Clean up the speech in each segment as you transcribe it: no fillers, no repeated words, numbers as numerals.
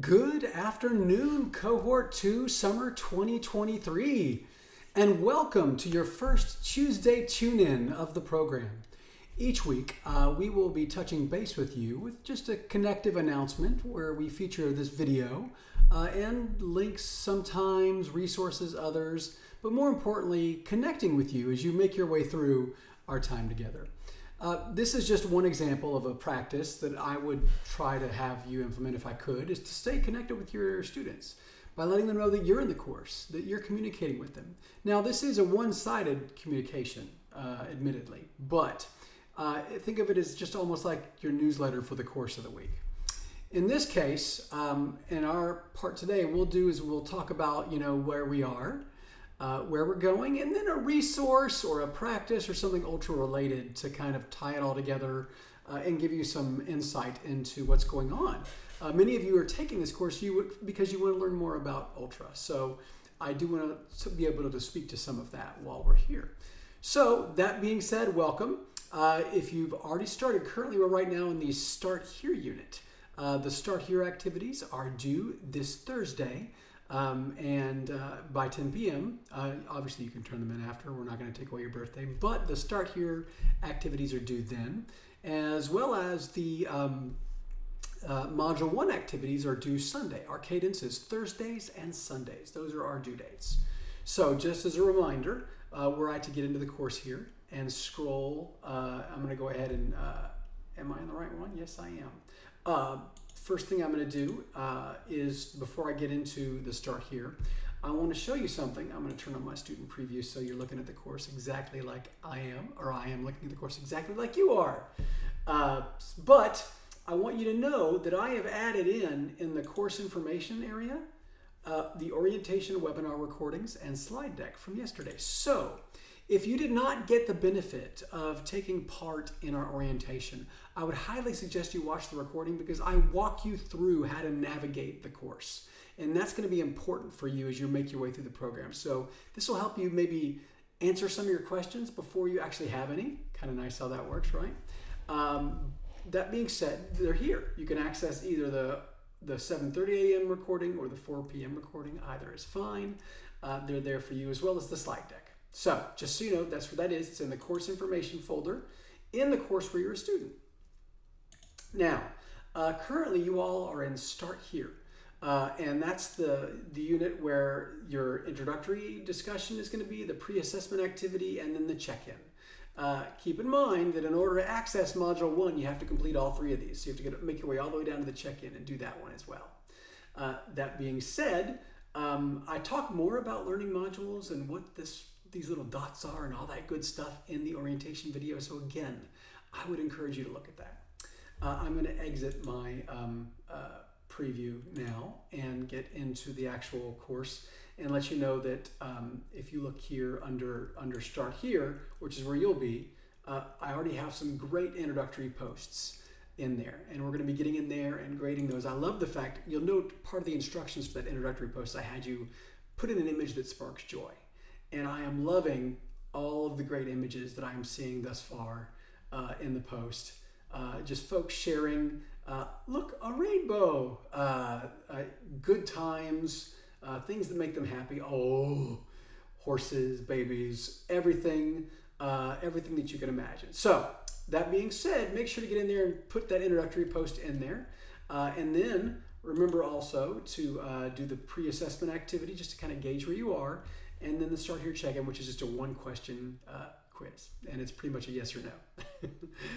Good afternoon, Cohort 2, Summer 2023, and welcome to your first Tuesday tune-in of the program. Each week, we will be touching base with you with just a connective announcement where we feature this video and links sometimes, resources others, but more importantly, connecting with you as you make your way through our time together. This is just one example of a practice that I would try to have you implement if I could, is to stay connected with your students by letting them know that you're in the course, that you're communicating with them. Now, this is a one-sided communication, admittedly, but think of it as just almost like your newsletter for the course of the week. In this case, in our part today, we'll talk about, where we are, where we're going, and then a resource or a practice or something ultra related to kind of tie it all together and give you some insight into what's going on. Many of you are taking this course because you want to learn more about ultra. So I do want to be able to speak to some of that while we're here. So that being said, welcome. If you've already started, currently we're right now in the Start Here unit. The Start Here activities are due this Thursday. By 10 p.m., obviously you can turn them in after. We're not going to take away your birthday, but the Start Here activities are due then, as well as the Module 1 activities are due Sunday. Our cadence is Thursdays and Sundays. Those are our due dates. So just as a reminder, were I to get into the course here and scroll, I'm going to go ahead and, am I on the right one? Yes, I am. First thing I'm going to do is, before I get into the Start Here, I want to show you something. I'm going to turn on my student preview so you're looking at the course exactly like I am, or I am looking at the course exactly like you are. But I want you to know that I have added in the course information area, the orientation webinar recordings and slide deck from yesterday. So if you did not get the benefit of taking part in our orientation, I would highly suggest you watch the recording because I walk you through how to navigate the course. And that's going to be important for you as you make your way through the program. So this will help you maybe answer some of your questions before you actually have any. Kind of nice how that works, right? That being said, they're here. You can access either the 7:30 a.m. recording or the 4 p.m. recording. Either is fine. They're there for you, as well as the slide deck. So just so you know, that's what that is. It's in the course information folder in the course where you're a student. Now, currently you all are in Start Here. And that's the unit where your introductory discussion is going to be, the pre-assessment activity, and then the check-in. Keep in mind that in order to access Module 1, you have to complete all three of these. So you have to make your way all the way down to the check-in and do that one as well. That being said, I talk more about learning modules and what these little dots are and all that good stuff in the orientation video. So again, I would encourage you to look at that. I'm going to exit my preview now and get into the actual course and let you know that if you look here under Start Here, which is where you'll be, I already have some great introductory posts in there, and we're going to be getting in there and grading those. I love the fact, you'll note part of the instructions for that introductory post, I had you put in an image that sparks joy. And I am loving all of the great images that I'm seeing thus far in the post. Just folks sharing, look, a rainbow, good times, things that make them happy. Oh, horses, babies, everything that you can imagine. So that being said, make sure to get in there and put that introductory post in there. And then remember also to do the pre-assessment activity just to kind of gauge where you are. And then the Start Here check-in, which is just a one-question quiz. And it's pretty much a yes or no.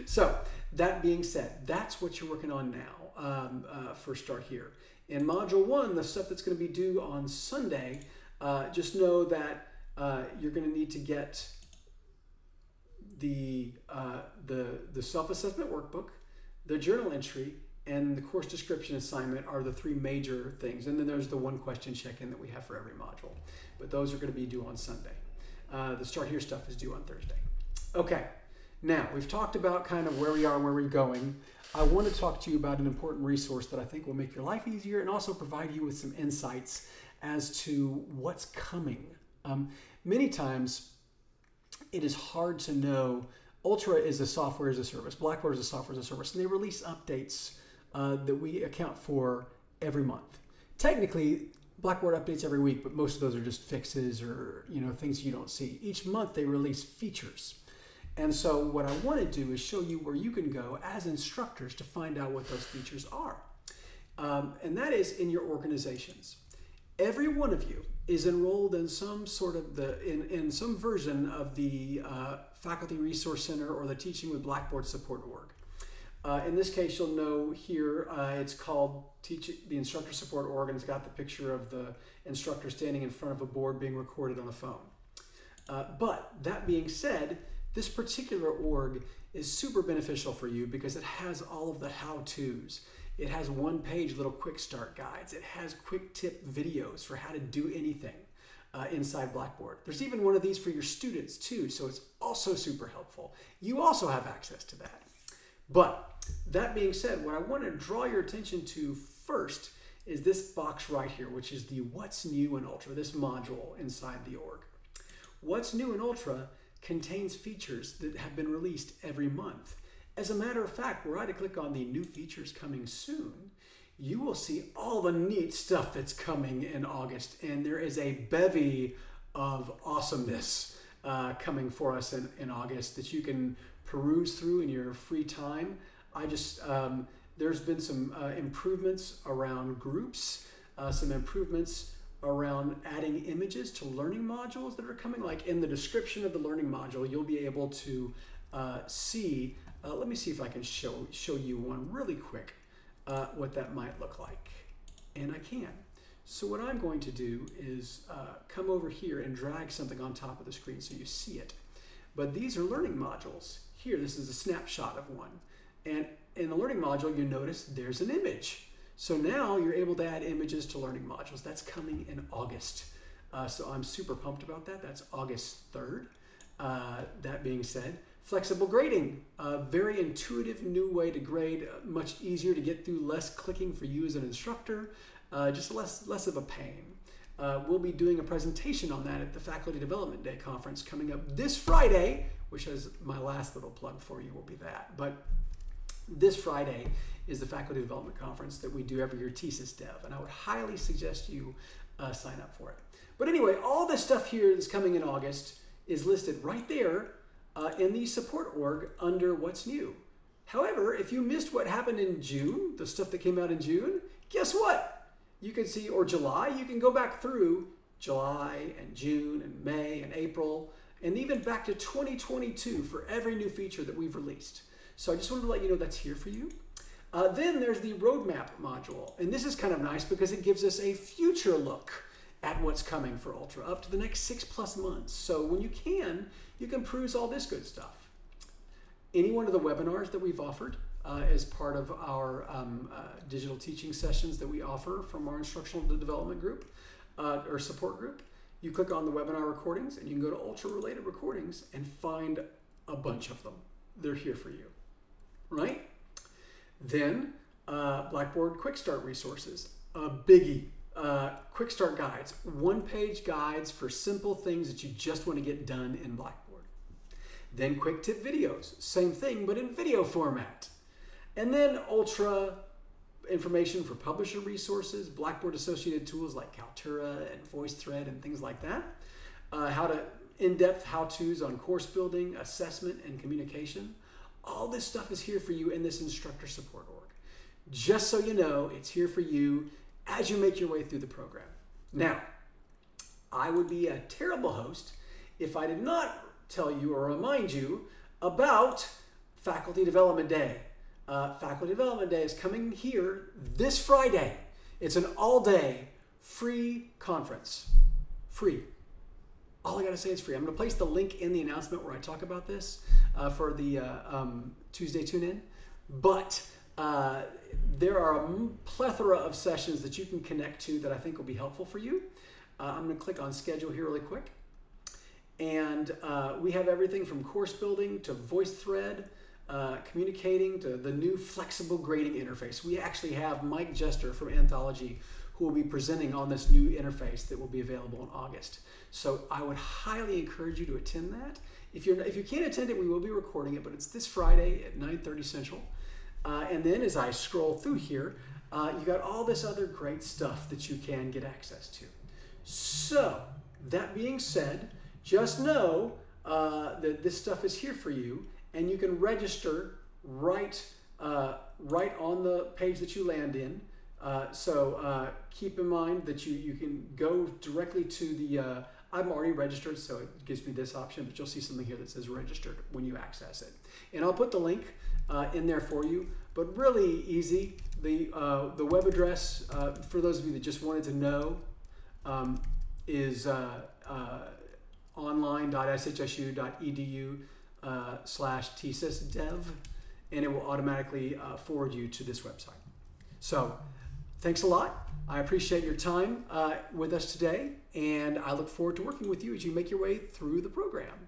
So that being said, that's what you're working on now for Start Here. In Module 1, the stuff that's going to be due on Sunday, just know that you're going to need to get the self-assessment workbook, the journal entry, and the course description assignment are the three major things. And then there's the one question check-in that we have for every module. But those are going to be due on Sunday. The Start Here stuff is due on Thursday. Okay, now we've talked about kind of where we are and where we're going. I want to talk to you about an important resource that I think will make your life easier and also provide you with some insights as to what's coming. Many times it is hard to know. Ultra is a software as a service. Blackboard is a software as a service. And they release updates that we account for every month. Technically, Blackboard updates every week, but most of those are just fixes or things you don't see. Each month they release features. And so what I want to do is show you where you can go as instructors to find out what those features are. And that is in your organizations. Every one of you is enrolled in some sort of in some version of the Faculty Resource Center or the Teaching with Blackboard Support org. In this case, you'll know here it's called the Instructor Support org, and it's got the picture of the instructor standing in front of a board being recorded on a phone. But that being said, this particular org is super beneficial for you because it has all of the how-tos. It has one-page little quick start guides. It has quick tip videos for how to do anything inside Blackboard. There's even one of these for your students too, so it's also super helpful. You also have access to that. But that being said, what I want to draw your attention to first is this box right here, which is the What's New in Ultra, this module inside the org. What's New in Ultra contains features that have been released every month. As a matter of fact, were I to click on the new features coming soon, you will see all the neat stuff that's coming in August, and there is a bevy of awesomeness coming for us in August that you can peruse through in your free time. There's been some improvements around groups, some improvements around adding images to learning modules that are coming. Like in the description of the learning module, you'll be able to see, let me see if I can show you one really quick, what that might look like. And I can. So what I'm going to do is come over here and drag something on top of the screen so you see it. But these are learning modules. Here, this is a snapshot of one. And in the learning module, you notice there's an image. So now you're able to add images to learning modules. That's coming in August. So I'm super pumped about that. That's August 3rd. That being said, flexible grading, a very intuitive new way to grade, much easier to get through, less clicking for you as an instructor, just less of a pain. We'll be doing a presentation on that at the Faculty Development Day conference coming up this Friday, which is my last little plug for you will be that. But this Friday is the Faculty Development Conference that we do every year, TSIS Dev, and I would highly suggest you sign up for it. But anyway, all this stuff here that's coming in August is listed right there in the support org under What's New. However, if you missed what happened in June, the stuff that came out in June, guess what? You can see, or July, you can go back through July and June and May and April, and even back to 2022 for every new feature that we've released. So I just wanted to let you know that's here for you. Then there's the roadmap module, and this is kind of nice because it gives us a future look at what's coming for Ultra up to the next 6+ months. So when you can peruse all this good stuff. Any one of the webinars that we've offered as part of our digital teaching sessions that we offer from our instructional development group or support group, you click on the webinar recordings and you can go to Ultra related recordings and find a bunch of them. They're here for you, right? Then Blackboard Quick Start resources, a biggie. Quick Start guides, one-page guides for simple things that you just want to get done in Blackboard. Then quick tip videos, same thing but in video format. And then Ultra information for publisher resources, Blackboard associated tools like Kaltura and VoiceThread and things like that. In-depth how-tos on course building, assessment, and communication. All this stuff is here for you in this instructor support org. Just so you know, it's here for you as you make your way through the program. Now, I would be a terrible host if I did not tell you or remind you about Faculty Development Day. Faculty Development Day is coming here this Friday. It's an all-day free conference. Free. All I gotta say is free. I'm gonna place the link in the announcement where I talk about this for the Tuesday tune-in. But there are a plethora of sessions that you can connect to that I think will be helpful for you. I'm gonna click on schedule here really quick. And we have everything from course building to VoiceThread, communicating to the new flexible grading interface. We actually have Mike Jester from Anthology who will be presenting on this new interface that will be available in August. So I would highly encourage you to attend that. If you can't attend it, we will be recording it, but it's this Friday at 9:30 Central. And then as I scroll through here, you got all this other great stuff that you can get access to. So, that being said, just know that this stuff is here for you, and you can register right on the page that you land in. So keep in mind that you can go directly to the, I'm already registered, so it gives me this option, but you'll see something here that says registered when you access it. And I'll put the link in there for you, but really easy. The web address, for those of you that just wanted to know, is online.shsu.edu/tsysdev, and it will automatically forward you to this website. So thanks a lot. I appreciate your time with us today, and I look forward to working with you as you make your way through the program.